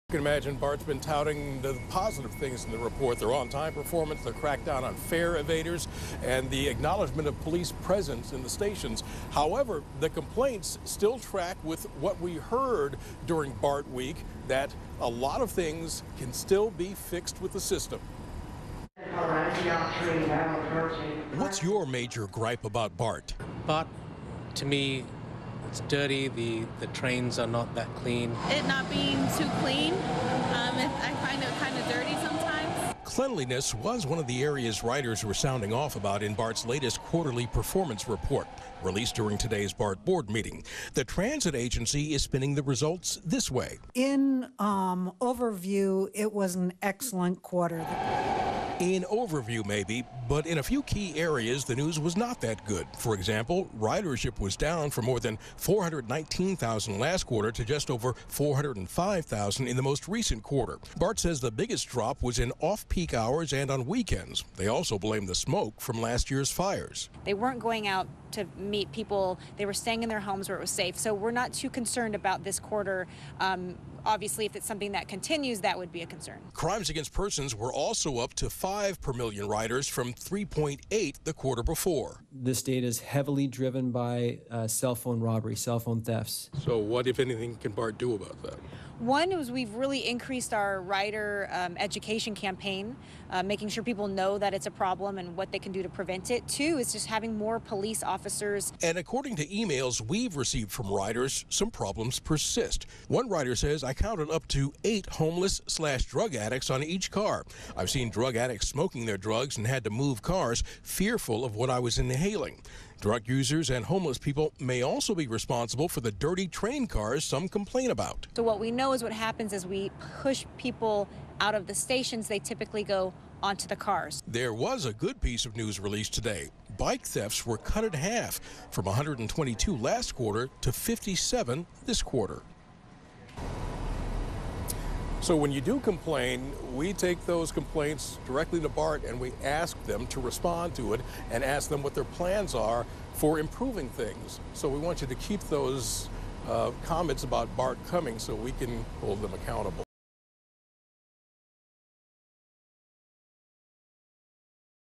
You can imagine BART's been touting the positive things in the report, their on-time performance, their crackdown on fare evaders, and the acknowledgement of police presence in the stations. However, the complaints still track with what we heard during BART week, that a lot of things can still be fixed with the system. What's your major gripe about BART? BART, to me, it's dirty. The trains are not that clean. It not being too clean, I find it kind of dirty sometimes. Cleanliness was one of the areas riders were sounding off about in BART's latest quarterly performance report, released during today's BART board meeting. The transit agency is spinning the results this way. In overview, it was an excellent quarter. In overview, maybe, but in a few key areas, the news was not that good. For example, ridership was down from more than 419,000 last quarter to just over 405,000 in the most recent quarter. BART says the biggest drop was in off-peak hours and on weekends. They also blame the smoke from last year's fires. They weren't going out to meet people. They were staying in their homes where it was safe. So we're not too concerned about this quarter. Obviously, if it's something that continues, that would be a concern. Crimes against persons were also up to 5 per million riders from 3.8 the quarter before. This data is heavily driven by cell phone robbery, cell phone thefts. So what, if anything, can BART do about that? One is we've really increased our rider education campaign, making sure people know that it's a problem and what they can do to prevent it. Two is just having more police officers. And according to emails we've received from riders, some problems persist. One rider says, I counted up to 8 homeless/drug addicts on each car. I've seen drug addicts smoking their drugs and had to move cars, fearful of what I was inhaling. Drug users and homeless people may also be responsible for the dirty train cars some complain about. So what we know is what happens is we push people out of the stations. They typically go onto the cars. There was a good piece of news released today. Bike thefts were cut in half from 122 last quarter to 57 this quarter. So when you do complain, we take those complaints directly to BART and we ask them to respond to it and ask them what their plans are for improving things. So we want you to keep those comments about BART coming so we can hold them accountable.